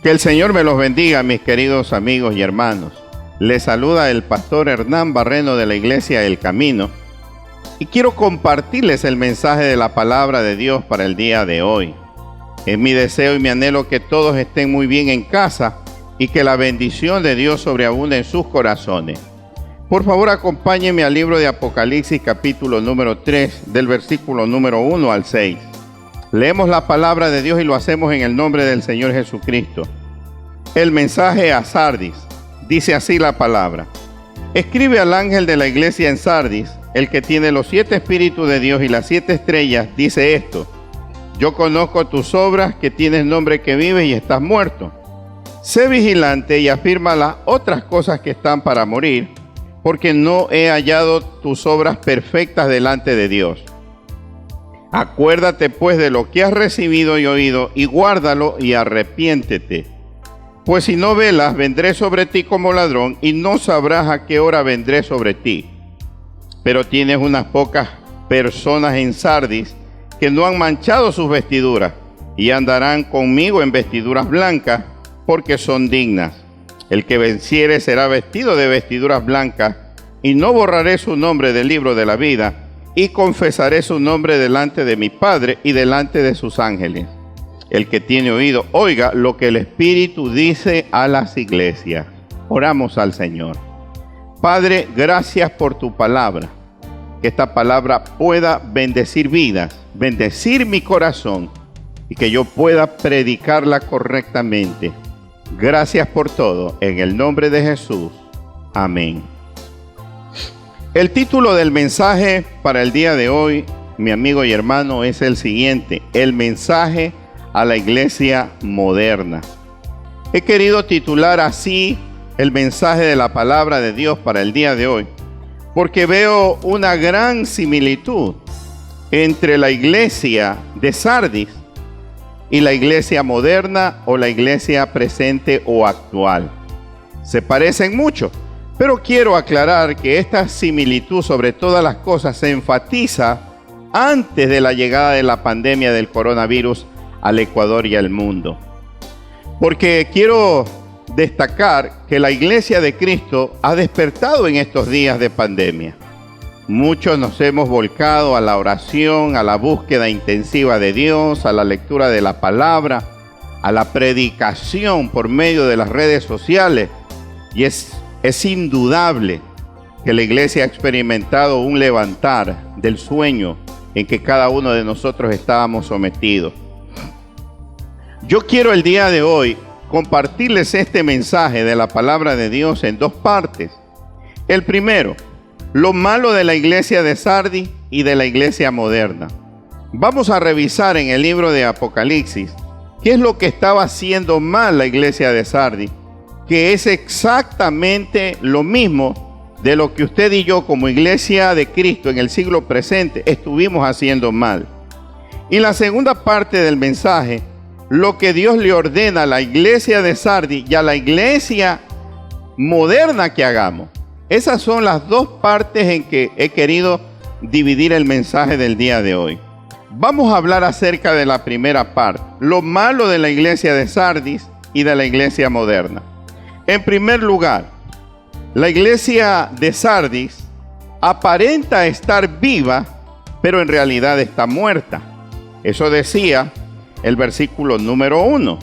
Que el Señor me los bendiga, mis queridos amigos y hermanos. Les saluda el pastor Hernán Barreno de la Iglesia El Camino y quiero compartirles el mensaje de la palabra de Dios para el día de hoy. Es mi deseo y mi anhelo que todos estén muy bien en casa y que la bendición de Dios sobreabunde en sus corazones. Por favor, acompáñenme al libro de Apocalipsis, capítulo número 3, del versículo número 1 al 6. Leemos la palabra de Dios y lo hacemos en el nombre del Señor Jesucristo. El mensaje a Sardis. Dice así la palabra: escribe al ángel de la iglesia en Sardis, el que tiene los 7 espíritus de Dios y las 7 estrellas, dice esto: yo conozco tus obras, que tienes nombre que vives y estás muerto. Sé vigilante y afirma las otras cosas que están para morir, porque no he hallado tus obras perfectas delante de Dios. Acuérdate pues de lo que has recibido y oído, y guárdalo y arrepiéntete. Pues si no velas, vendré sobre ti como ladrón, y no sabrás a qué hora vendré sobre ti. Pero tienes unas pocas personas en Sardis que no han manchado sus vestiduras, y andarán conmigo en vestiduras blancas, porque son dignas. El que venciere será vestido de vestiduras blancas, y no borraré su nombre del libro de la vida, y confesaré su nombre delante de mi Padre y delante de sus ángeles. El que tiene oído, oiga lo que el Espíritu dice a las iglesias. Oramos al Señor. Padre, gracias por tu palabra. Que esta palabra pueda bendecir vidas, bendecir mi corazón, y que yo pueda predicarla correctamente. Gracias por todo, en el nombre de Jesús. Amén. El título del mensaje para el día de hoy, mi amigo y hermano, es el siguiente: el mensaje a la iglesia moderna. He querido titular así el mensaje de la palabra de Dios para el día de hoy, porque veo una gran similitud entre la iglesia de Sardis y la iglesia moderna o la iglesia presente o actual. Se parecen mucho, pero quiero aclarar que esta similitud sobre todas las cosas se enfatiza antes de la llegada de la pandemia del coronavirus al Ecuador y al mundo. Porque quiero destacar que la iglesia de Cristo ha despertado en estos días de pandemia. Muchos nos hemos volcado a la oración, a la búsqueda intensiva de Dios, a la lectura de la palabra, a la predicación por medio de las redes sociales. Y es indudable que la iglesia ha experimentado un levantar del sueño en que cada uno de nosotros estábamos sometidos. Yo quiero el día de hoy compartirles este mensaje de la palabra de Dios en 2 partes. El primero, lo malo de la iglesia de Sardis y de la iglesia moderna. Vamos a revisar en el libro de Apocalipsis qué es lo que estaba haciendo mal la iglesia de Sardis, que es exactamente lo mismo de lo que usted y yo como iglesia de Cristo en el siglo presente estuvimos haciendo mal. Y la segunda parte del mensaje, lo que Dios le ordena a la iglesia de Sardis y a la iglesia moderna que hagamos. Esas son las 2 partes en que he querido dividir el mensaje del día de hoy. Vamos a hablar acerca de la primera parte, lo malo de la iglesia de Sardis y de la iglesia moderna. En primer lugar, la iglesia de Sardis aparenta estar viva, pero en realidad está muerta. Eso decía el versículo número 1.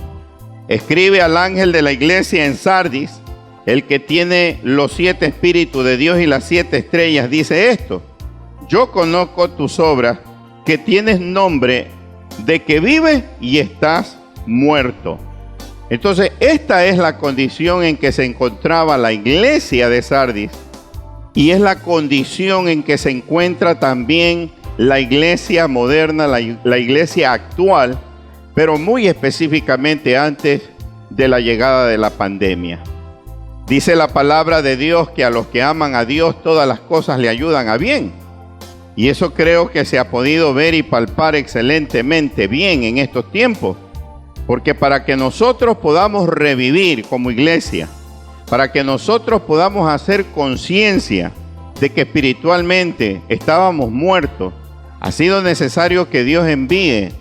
Escribe al ángel de la iglesia en Sardis, el que tiene los 7 espíritus de Dios y las 7 estrellas, dice esto: yo conozco tus obras, que tienes nombre de que vives y estás muerto. Entonces, esta es la condición en que se encontraba la iglesia de Sardis, y es la condición en que se encuentra también la iglesia moderna, la iglesia actual, pero muy específicamente antes de la llegada de la pandemia. Dice la palabra de Dios que a los que aman a Dios todas las cosas le ayudan a bien. Y eso creo que se ha podido ver y palpar excelentemente bien en estos tiempos. Porque para que nosotros podamos revivir como iglesia, para que nosotros podamos hacer conciencia de que espiritualmente estábamos muertos, ha sido necesario que Dios envíe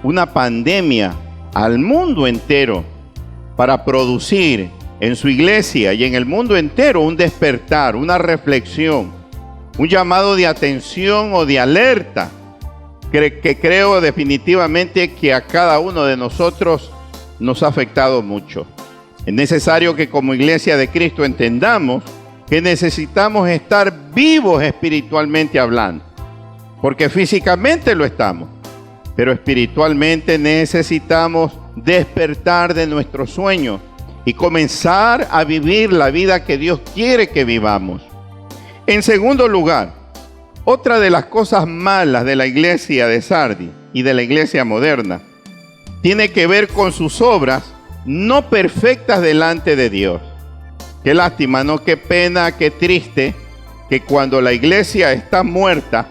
una pandemia al mundo entero para producir en su iglesia y en el mundo entero un despertar, una reflexión, un llamado de atención o de alerta, que creo definitivamente que a cada uno de nosotros nos ha afectado mucho. Es necesario que como iglesia de Cristo entendamos que necesitamos estar vivos espiritualmente hablando, porque físicamente lo estamos, pero espiritualmente necesitamos despertar de nuestros sueños y comenzar a vivir la vida que Dios quiere que vivamos. En segundo lugar, otra de las cosas malas de la iglesia de Sardis y de la iglesia moderna tiene que ver con sus obras no perfectas delante de Dios. Qué lástima, ¿no? Qué pena, qué triste que cuando la iglesia está muerta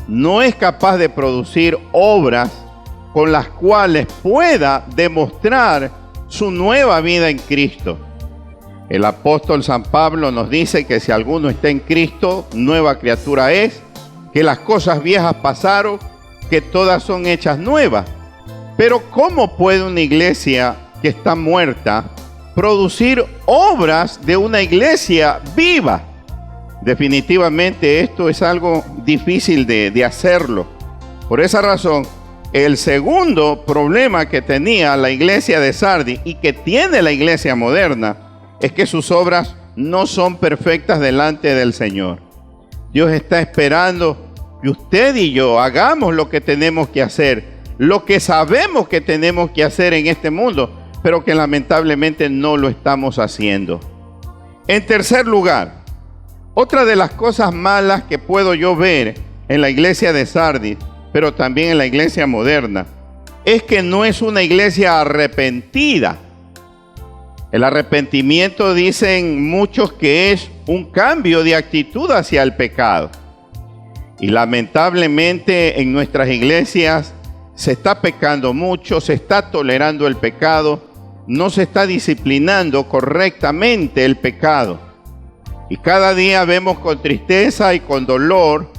no es capaz de producir obras con las cuales pueda demostrar su nueva vida en Cristo. El apóstol San Pablo nos dice que si alguno está en Cristo, nueva criatura es, que las cosas viejas pasaron, que todas son hechas nuevas. Pero ¿cómo puede una iglesia que está muerta producir obras de una iglesia viva? Definitivamente esto es algo difícil de hacerlo. Por esa razón, el segundo problema que tenía la iglesia de Sardis y que tiene la iglesia moderna es que sus obras no son perfectas delante del Señor. Dios está esperando que usted y yo hagamos lo que tenemos que hacer, lo que sabemos que tenemos que hacer en este mundo, pero que lamentablemente no lo estamos haciendo. En tercer lugar, otra de las cosas malas que puedo yo ver en la iglesia de Sardis, pero también en la iglesia moderna, es que no es una iglesia arrepentida. El arrepentimiento, dicen muchos, que es un cambio de actitud hacia el pecado. Y lamentablemente en nuestras iglesias se está pecando mucho, se está tolerando el pecado, no se está disciplinando correctamente el pecado. Y cada día vemos con tristeza y con dolor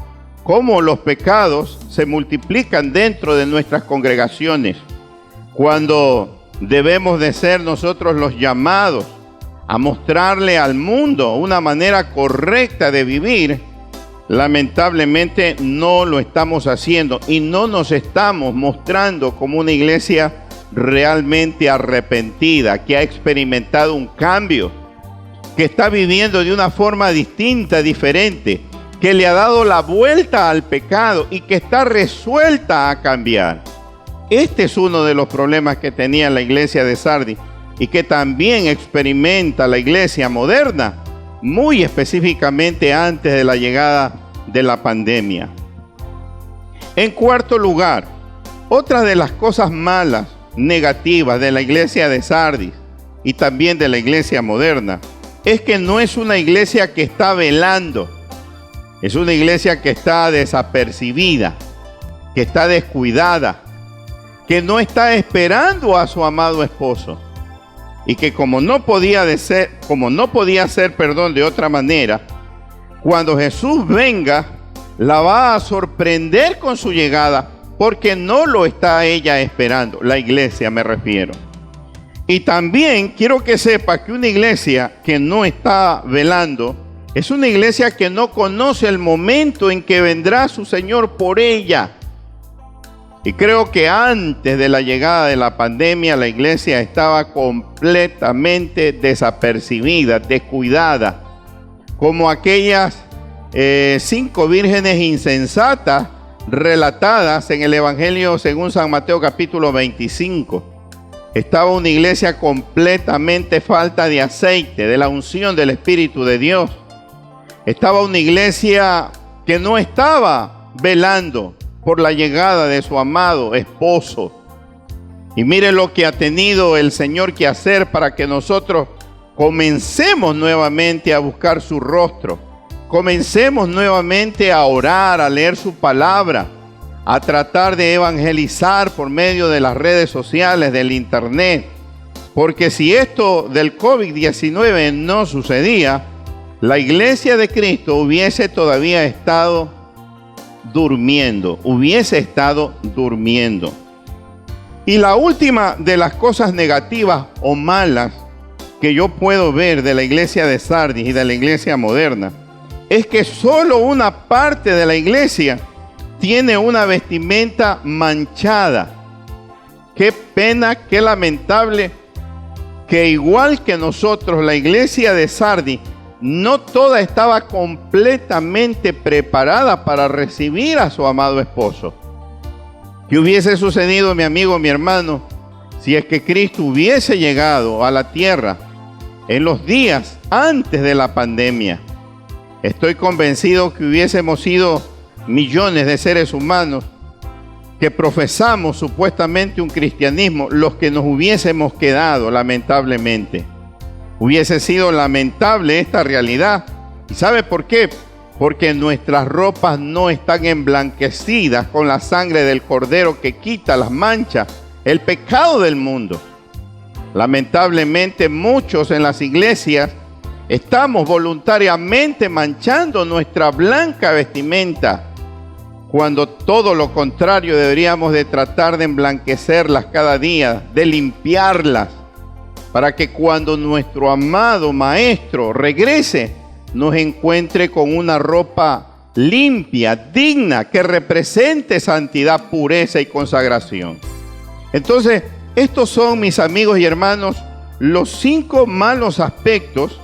cómo los pecados se multiplican dentro de nuestras congregaciones, cuando debemos de ser nosotros los llamados a mostrarle al mundo una manera correcta de vivir. Lamentablemente no lo estamos haciendo y no nos estamos mostrando como una iglesia realmente arrepentida, que ha experimentado un cambio, que está viviendo de una forma distinta, diferente, que le ha dado la vuelta al pecado y que está resuelta a cambiar. Este es uno de los problemas que tenía la iglesia de Sardis y que también experimenta la iglesia moderna, muy específicamente antes de la llegada de la pandemia. En cuarto lugar, otra de las cosas malas, negativas de la iglesia de Sardis y también de la iglesia moderna, es que no es una iglesia que está velando, es una iglesia que está desapercibida, que está descuidada, que no está esperando a su amado esposo y que como no podía ser de otra manera, cuando Jesús venga, la va a sorprender con su llegada, porque no lo está ella esperando, la iglesia me refiero. Y también quiero que sepa que una iglesia que no está velando es una iglesia que no conoce el momento en que vendrá su Señor por ella. Y creo que antes de la llegada de la pandemia, la iglesia estaba completamente desapercibida, descuidada, como aquellas 5 vírgenes insensatas relatadas en el Evangelio según San Mateo capítulo 25. Estaba una iglesia completamente falta de aceite, de la unción del Espíritu de Dios. Estaba una iglesia que no estaba velando por la llegada de su amado esposo. Y mire lo que ha tenido el Señor que hacer para que nosotros comencemos nuevamente a buscar su rostro. Comencemos nuevamente a orar, a leer su palabra, a tratar de evangelizar por medio de las redes sociales, del internet. Porque si esto del COVID-19 no sucedía, la iglesia de Cristo hubiese todavía estado durmiendo, Y la última de las cosas negativas o malas que yo puedo ver de la iglesia de Sardis y de la iglesia moderna es que solo una parte de la iglesia tiene una vestimenta manchada. Qué pena, qué lamentable que igual que nosotros, la iglesia de Sardis no toda estaba completamente preparada para recibir a su amado esposo. ¿Qué hubiese sucedido, mi amigo, mi hermano, si es que Cristo hubiese llegado a la tierra en los días antes de la pandemia? Estoy convencido que hubiésemos sido millones de seres humanos que profesamos supuestamente un cristianismo, los que nos hubiésemos quedado, lamentablemente. Hubiese sido lamentable esta realidad. ¿Y sabe por qué? Porque nuestras ropas no están emblanquecidas con la sangre del Cordero que quita las manchas, el pecado del mundo. Lamentablemente muchos en las iglesias estamos voluntariamente manchando nuestra blanca vestimenta, cuando todo lo contrario deberíamos de tratar de emblanquecerlas cada día, de limpiarlas, para que cuando nuestro amado Maestro regrese, nos encuentre con una ropa limpia, digna, que represente santidad, pureza y consagración. Entonces, estos son, mis amigos y hermanos, los 5 malos aspectos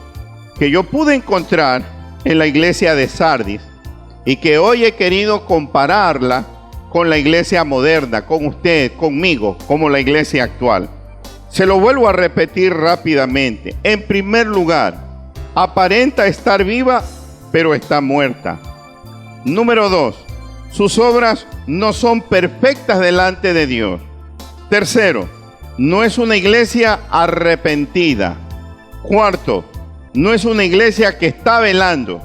que yo pude encontrar en la iglesia de Sardis y que hoy he querido compararla con la iglesia moderna, con usted, conmigo, como la iglesia actual. Se lo vuelvo a repetir rápidamente. En primer lugar, aparenta estar viva, pero está muerta. Número 2, sus obras no son perfectas delante de Dios. Tercero, no es una iglesia arrepentida. Cuarto, no es una iglesia que está velando.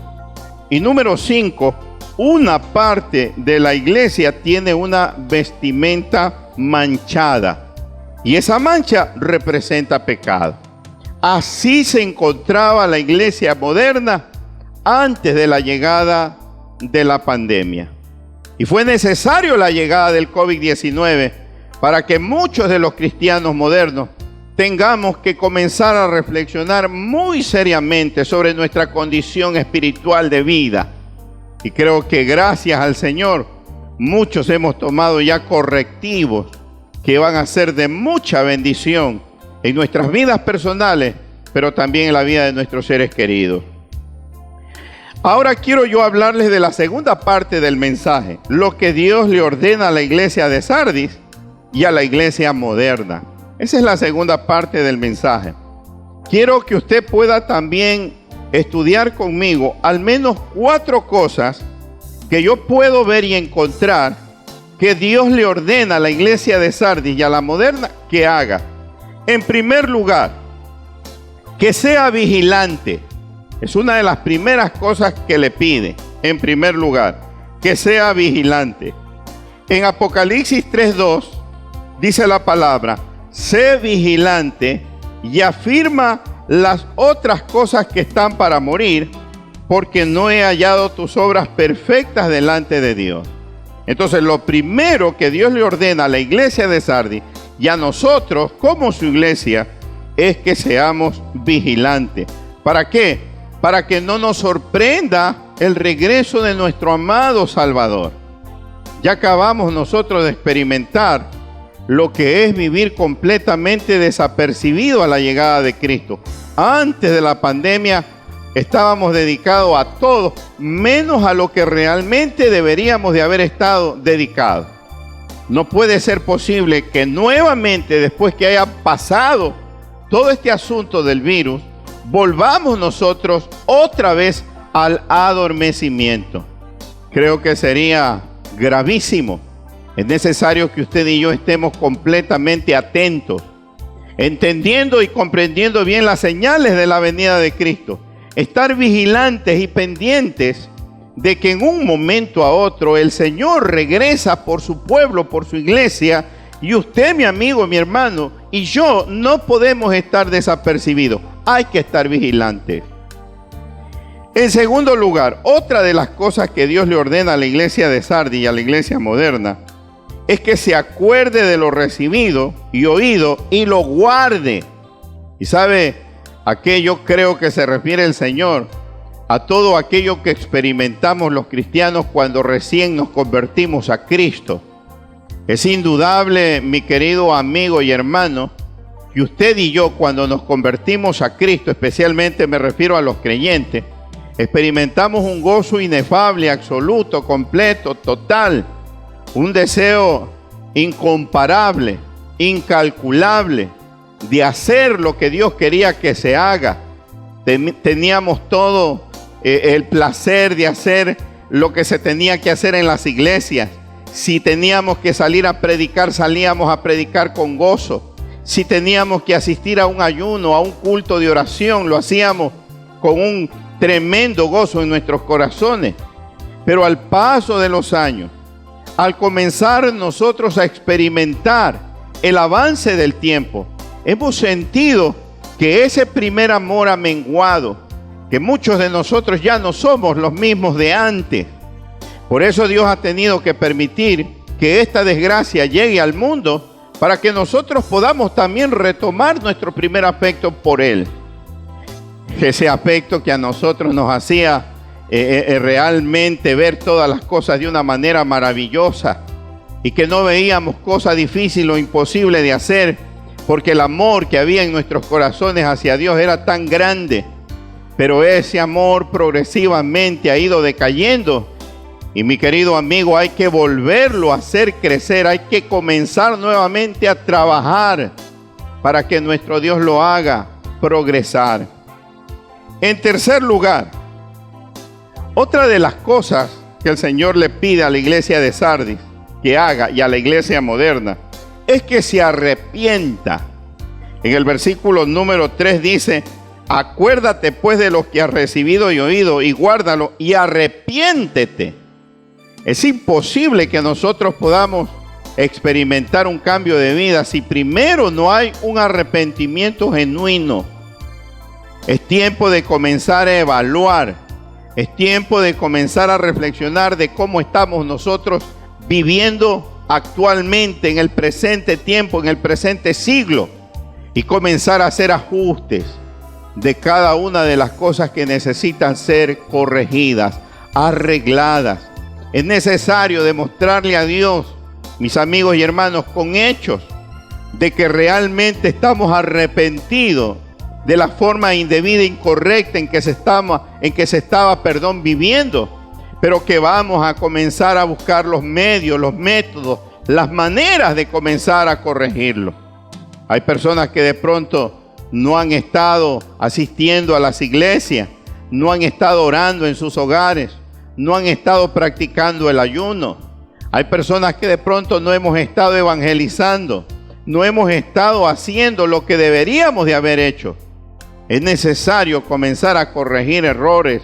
Y número 5, una parte de la iglesia tiene una vestimenta manchada. Y esa mancha representa pecado. Así se encontraba la iglesia moderna antes de la llegada de la pandemia. Y fue necesario la llegada del COVID-19 para que muchos de los cristianos modernos tengamos que comenzar a reflexionar muy seriamente sobre nuestra condición espiritual de vida. Y creo que gracias al Señor, muchos hemos tomado ya correctivos que van a ser de mucha bendición en nuestras vidas personales, pero también en la vida de nuestros seres queridos. Ahora quiero yo hablarles de la segunda parte del mensaje, lo que Dios le ordena a la iglesia de Sardis y a la iglesia moderna. Esa es la segunda parte del mensaje. Quiero que usted pueda también estudiar conmigo al menos 4 cosas que yo puedo ver y encontrar que Dios le ordena a la iglesia de Sardis y a la moderna que haga. En primer lugar, que sea vigilante. Es una de las primeras cosas que le pide. En primer lugar, que sea vigilante. En Apocalipsis 3:2 dice la palabra: sé vigilante y afirma las otras cosas que están para morir, porque no he hallado tus obras perfectas delante de Dios. Entonces, lo primero que Dios le ordena a la iglesia de Sardis y a nosotros como su iglesia es que seamos vigilantes. ¿Para qué? Para que no nos sorprenda el regreso de nuestro amado Salvador. Ya acabamos nosotros de experimentar lo que es vivir completamente desapercibido a la llegada de Cristo. Antes de la pandemia estábamos dedicados a todo, menos a lo que realmente deberíamos de haber estado dedicados. No puede ser posible que nuevamente, después que haya pasado todo este asunto del virus, volvamos nosotros otra vez al adormecimiento. Creo que sería gravísimo. Es necesario que usted y yo estemos completamente atentos, entendiendo y comprendiendo bien las señales de la venida de Cristo. Estar vigilantes y pendientes de que en un momento a otro el Señor regresa por su pueblo, por su iglesia, y usted, mi amigo, mi hermano, y yo no podemos estar desapercibidos. Hay que estar vigilantes. En segundo lugar, otra de las cosas que Dios le ordena a la iglesia de Sardis y a la iglesia moderna es que se acuerde de lo recibido y oído y lo guarde. Y sabe, aquello creo que se refiere el Señor a todo aquello que experimentamos los cristianos cuando recién nos convertimos a Cristo. Es indudable, mi querido amigo y hermano, que usted y yo cuando nos convertimos a Cristo, especialmente me refiero a los creyentes, experimentamos un gozo inefable, absoluto, completo, total, un deseo incomparable, incalculable de hacer lo que Dios quería que se haga. Teníamos todo el placer de hacer lo que se tenía que hacer en las iglesias. Si teníamos que salir a predicar, salíamos a predicar con gozo. Si teníamos que asistir a un ayuno, a un culto de oración, lo hacíamos con un tremendo gozo en nuestros corazones. Pero al paso de los años, al comenzar nosotros a experimentar el avance del tiempo, hemos sentido que ese primer amor ha menguado, que muchos de nosotros ya no somos los mismos de antes. Por eso Dios ha tenido que permitir que esta desgracia llegue al mundo para que nosotros podamos también retomar nuestro primer afecto por Él. Ese afecto que a nosotros nos hacía realmente ver todas las cosas de una manera maravillosa y que no veíamos cosa difícil o imposible de hacer, porque el amor que había en nuestros corazones hacia Dios era tan grande. Pero ese amor progresivamente ha ido decayendo. Y mi querido amigo, hay que volverlo a hacer crecer, hay que comenzar nuevamente a trabajar para que nuestro Dios lo haga progresar. En tercer lugar, otra de las cosas que el Señor le pide a la iglesia de Sardis que haga y a la iglesia moderna es que se arrepienta. En el versículo número 3 dice: acuérdate pues de lo que has recibido y oído y guárdalo y arrepiéntete. Es imposible que nosotros podamos experimentar un cambio de vida si primero no hay un arrepentimiento genuino. Es tiempo de comenzar a evaluar. Es tiempo de comenzar a reflexionar de cómo estamos nosotros viviendo actualmente en el presente tiempo, en el presente siglo, y comenzar a hacer ajustes de cada una de las cosas que necesitan ser corregidas, arregladas. Es necesario demostrarle a Dios, mis amigos y hermanos, con hechos, de que realmente estamos arrepentidos de la forma indebida e incorrecta en que se estaba viviendo, pero que vamos a comenzar a buscar los medios, los métodos, las maneras de comenzar a corregirlo. Hay personas que de pronto no han estado asistiendo a las iglesias, no han estado orando en sus hogares, no han estado practicando el ayuno. Hay personas que de pronto no hemos estado evangelizando, no hemos estado haciendo lo que deberíamos de haber hecho. Es necesario comenzar a corregir errores.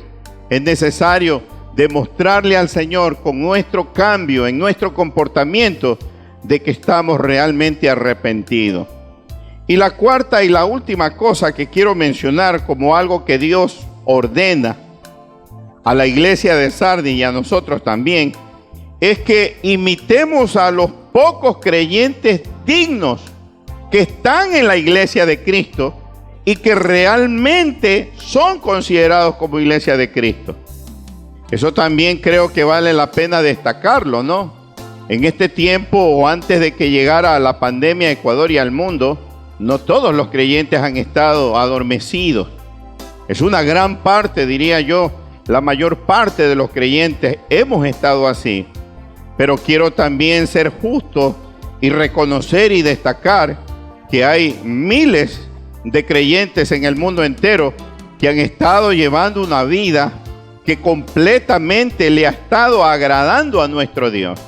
Es necesario demostrarle al Señor con nuestro cambio en nuestro comportamiento de que estamos realmente arrepentidos. Y la cuarta y la última cosa que quiero mencionar como algo que Dios ordena a la iglesia de Sardis y a nosotros también, es que imitemos a los pocos creyentes dignos que están en la iglesia de Cristo y que realmente son considerados como iglesia de Cristo. Eso también creo que vale la pena destacarlo, ¿no? En este tiempo o antes de que llegara la pandemia a Ecuador y al mundo, no todos los creyentes han estado adormecidos. Es una gran parte, diría yo, la mayor parte de los creyentes hemos estado así. Pero quiero también ser justo y reconocer y destacar que hay miles de creyentes en el mundo entero que han estado llevando una vida que completamente le ha estado agradando a nuestro Dios.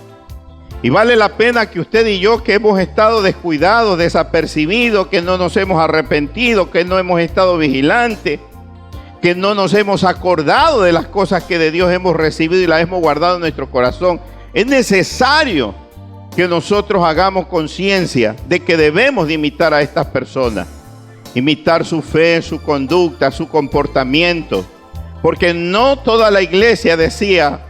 Y vale la pena que usted y yo, que hemos estado descuidados, desapercibidos, que no nos hemos arrepentido, que no hemos estado vigilantes, que no nos hemos acordado de las cosas que de Dios hemos recibido y las hemos guardado en nuestro corazón. Es necesario que nosotros hagamos conciencia de que debemos de imitar a estas personas, imitar su fe, su conducta, su comportamiento, porque no toda la iglesia, decía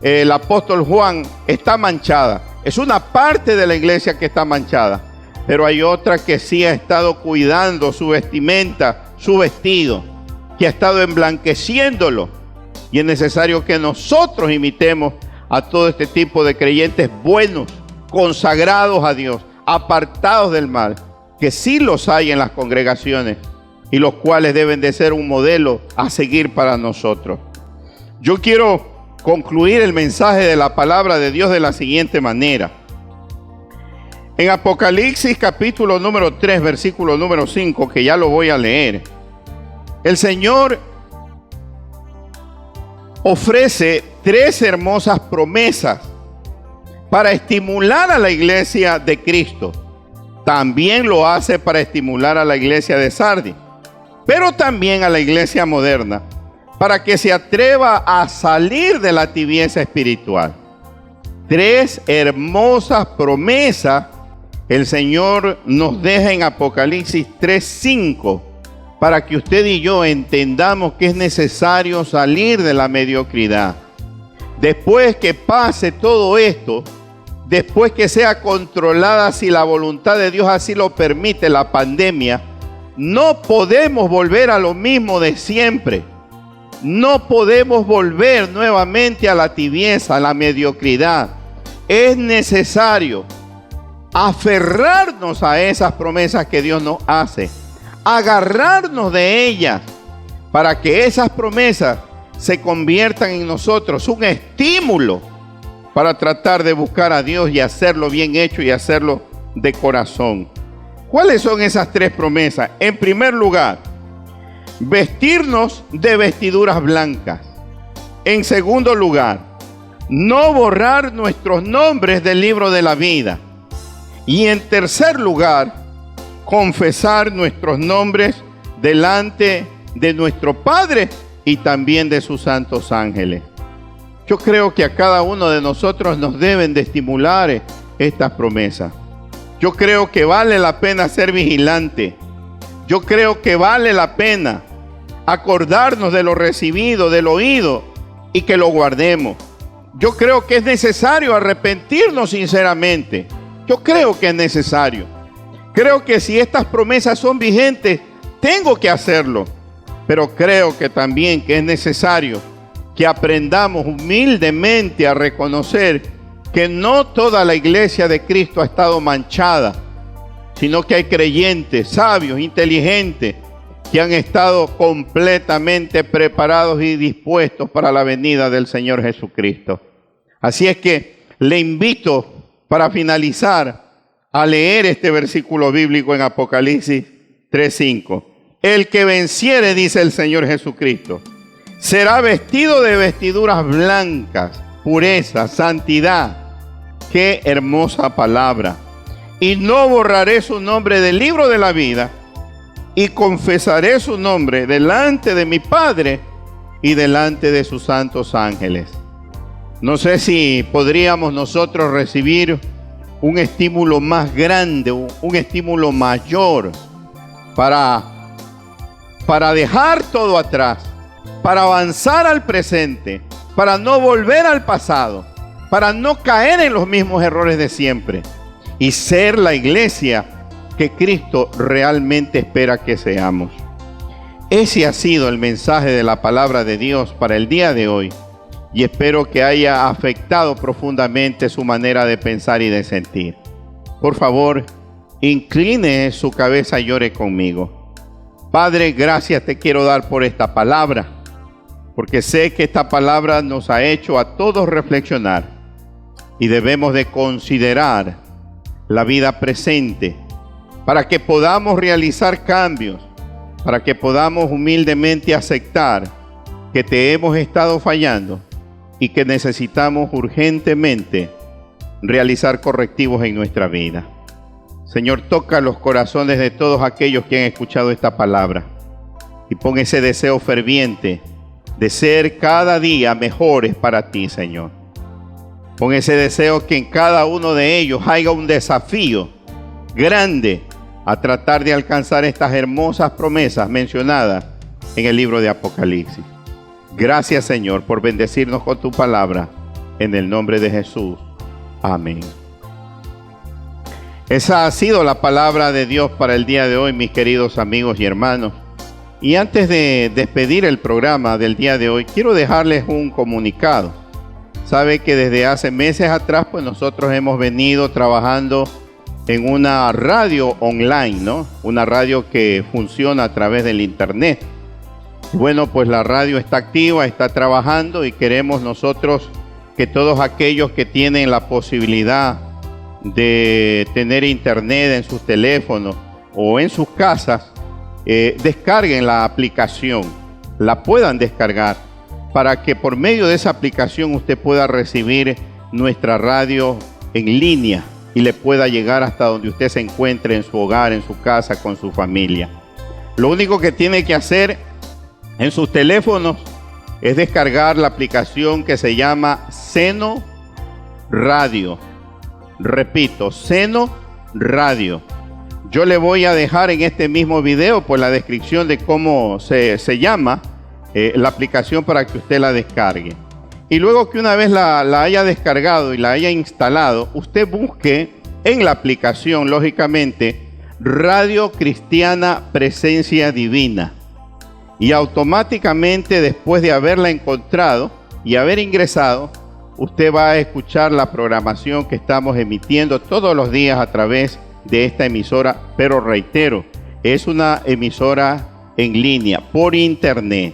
el apóstol Juan, está manchada. Es una parte de la iglesia que está manchada, pero hay otra que sí ha estado cuidando su vestimenta, su vestido, que ha estado emblanqueciéndolo. Y es necesario que nosotros imitemos a todo este tipo de creyentes buenos, consagrados a Dios, apartados del mal, que sí los hay en las congregaciones y los cuales deben de ser un modelo a seguir para nosotros. Yo quiero concluir el mensaje de la palabra de Dios de la siguiente manera. En Apocalipsis capítulo número 3, versículo número 5, que ya lo voy a leer, el Señor ofrece 3 hermosas promesas para estimular a la iglesia de Cristo. También lo hace para estimular a la iglesia de Sardis, pero también a la iglesia moderna, para que se atreva a salir de la tibieza espiritual. 3 hermosas promesas el Señor nos deja en Apocalipsis 3:5, para que usted y yo entendamos que es necesario salir de la mediocridad. Después que pase todo esto, después que sea controlada, si la voluntad de Dios así lo permite, la pandemia, no podemos volver a lo mismo de siempre. No podemos volver nuevamente a la tibieza, a la mediocridad. Es necesario aferrarnos a esas promesas que Dios nos hace, agarrarnos de ellas, para que esas promesas se conviertan en nosotros un estímulo para tratar de buscar a Dios y hacerlo bien hecho y hacerlo de corazón. ¿Cuáles son esas 3 promesas? En primer lugar, vestirnos de vestiduras blancas. En segundo lugar, no borrar nuestros nombres del libro de la vida. Y en tercer lugar, confesar nuestros nombres delante de nuestro Padre y también de sus santos ángeles. Yo creo que a cada uno de nosotros nos deben de estimular estas promesas. Yo creo que vale la pena ser vigilante. Yo creo que vale la pena acordarnos de lo recibido, del oído, y que lo guardemos. Yo creo que es necesario arrepentirnos sinceramente. Yo creo que es necesario. Creo que si estas promesas son vigentes, tengo que hacerlo. Pero creo que también que es necesario que aprendamos humildemente a reconocer que no toda la iglesia de Cristo ha estado manchada, sino que hay creyentes, sabios, inteligentes, que han estado completamente preparados y dispuestos para la venida del Señor Jesucristo. Así es que le invito, para finalizar, a leer este versículo bíblico en Apocalipsis 3:5. El que venciere, dice el Señor Jesucristo, será vestido de vestiduras blancas, pureza, santidad. Qué hermosa palabra. Y no borraré su nombre del libro de la vida, y confesaré su nombre delante de mi Padre y delante de sus santos ángeles. No sé si podríamos nosotros recibir un estímulo más grande, un estímulo mayor para dejar todo atrás, para avanzar al presente, para no volver al pasado, para no caer en los mismos errores de siempre y ser la iglesia que Cristo realmente espera que seamos. Ese ha sido el mensaje de la palabra de Dios para el día de hoy, y espero que haya afectado profundamente su manera de pensar y de sentir. Por favor, incline su cabeza y llore conmigo. Padre, gracias te quiero dar por esta palabra, porque sé que esta palabra nos ha hecho a todos reflexionar y debemos de considerar la vida presente para que podamos realizar cambios, para que podamos humildemente aceptar que te hemos estado fallando y que necesitamos urgentemente realizar correctivos en nuestra vida. Señor, toca los corazones de todos aquellos que han escuchado esta palabra y pon ese deseo ferviente de ser cada día mejores para ti, Señor. Pon ese deseo que en cada uno de ellos haya un desafío grande a tratar de alcanzar estas hermosas promesas mencionadas en el libro de Apocalipsis. Gracias, Señor, por bendecirnos con tu palabra. En el nombre de Jesús. Amén. Esa ha sido la palabra de Dios para el día de hoy, mis queridos amigos y hermanos. Y antes de despedir el programa del día de hoy, quiero dejarles un comunicado. Sabe que desde hace meses atrás, pues nosotros hemos venido trabajando en una radio online, ¿no? Una radio que funciona a través del internet. Bueno, pues la radio está activa, está trabajando y queremos nosotros que todos aquellos que tienen la posibilidad de tener internet en sus teléfonos o en sus casas, descarguen la aplicación, la puedan descargar para que por medio de esa aplicación usted pueda recibir nuestra radio en línea y le pueda llegar hasta donde usted se encuentre, en su hogar, en su casa, con su familia. Lo único que tiene que hacer en sus teléfonos es descargar la aplicación que se llama Seno Radio. Repito, Seno Radio. Yo le voy a dejar en este mismo video pues la descripción de cómo se llama la aplicación para que usted la descargue. Y luego que una vez la haya descargado y la haya instalado, usted busque en la aplicación, lógicamente, Radio Cristiana Presencia Divina. Y automáticamente, después de haberla encontrado y haber ingresado, usted va a escuchar la programación que estamos emitiendo todos los días a través de esta emisora. Pero reitero, es una emisora en línea, por internet.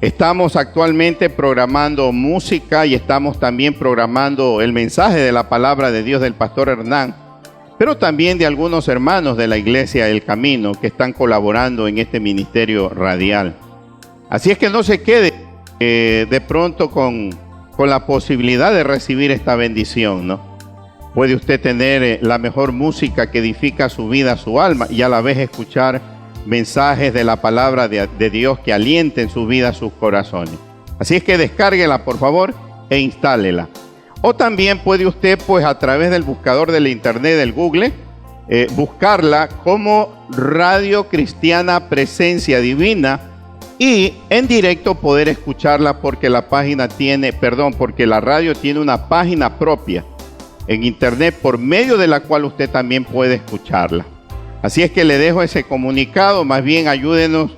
Estamos actualmente programando música y estamos también programando el mensaje de la palabra de Dios del pastor Hernán, pero también de algunos hermanos de la Iglesia El Camino que están colaborando en este ministerio radial. Así es que no se quede de pronto con la posibilidad de recibir esta bendición, ¿no? Puede usted tener la mejor música que edifica su vida, su alma, y a la vez escuchar mensajes de la palabra de Dios que alienten su vida, sus corazones. Así es que descárguela, por favor, e instálela. O también puede usted, pues a través del buscador del internet, del Google, buscarla como Radio Cristiana Presencia Divina y en directo poder escucharla porque la radio tiene una página propia en internet por medio de la cual usted también puede escucharla. Así es que le dejo ese comunicado. Más bien ayúdenos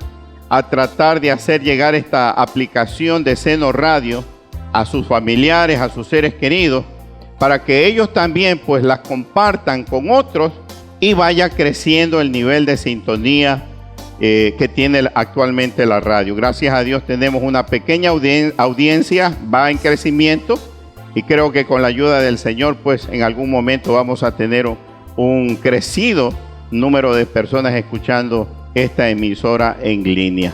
a tratar de hacer llegar esta aplicación de Seno Radio a sus familiares, a sus seres queridos, para que ellos también pues las compartan con otros y vaya creciendo el nivel de sintonía que tiene actualmente la radio. Gracias a Dios tenemos una pequeña audiencia, va en crecimiento y creo que con la ayuda del Señor pues en algún momento vamos a tener un crecido número de personas escuchando esta emisora en línea.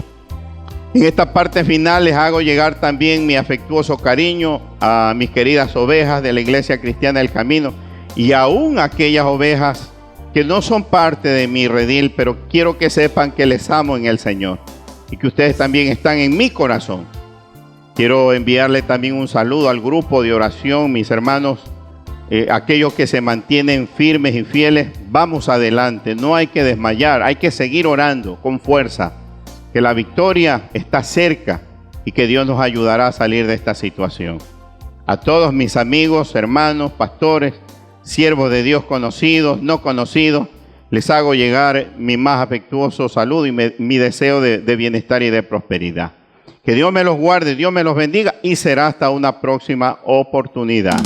En esta parte final les hago llegar también mi afectuoso cariño a mis queridas ovejas de la Iglesia Cristiana del Camino y aún aquellas ovejas que no son parte de mi redil, pero quiero que sepan que les amo en el Señor y que ustedes también están en mi corazón. Quiero enviarle también un saludo al grupo de oración, mis hermanos, aquellos que se mantienen firmes y fieles. Vamos adelante, no hay que desmayar, hay que seguir orando con fuerza, que la victoria está cerca y que Dios nos ayudará a salir de esta situación. A todos mis amigos, hermanos, pastores, siervos de Dios conocidos, no conocidos, les hago llegar mi más afectuoso saludo y mi deseo de bienestar y de prosperidad. Que Dios me los guarde, Dios me los bendiga y será hasta una próxima oportunidad.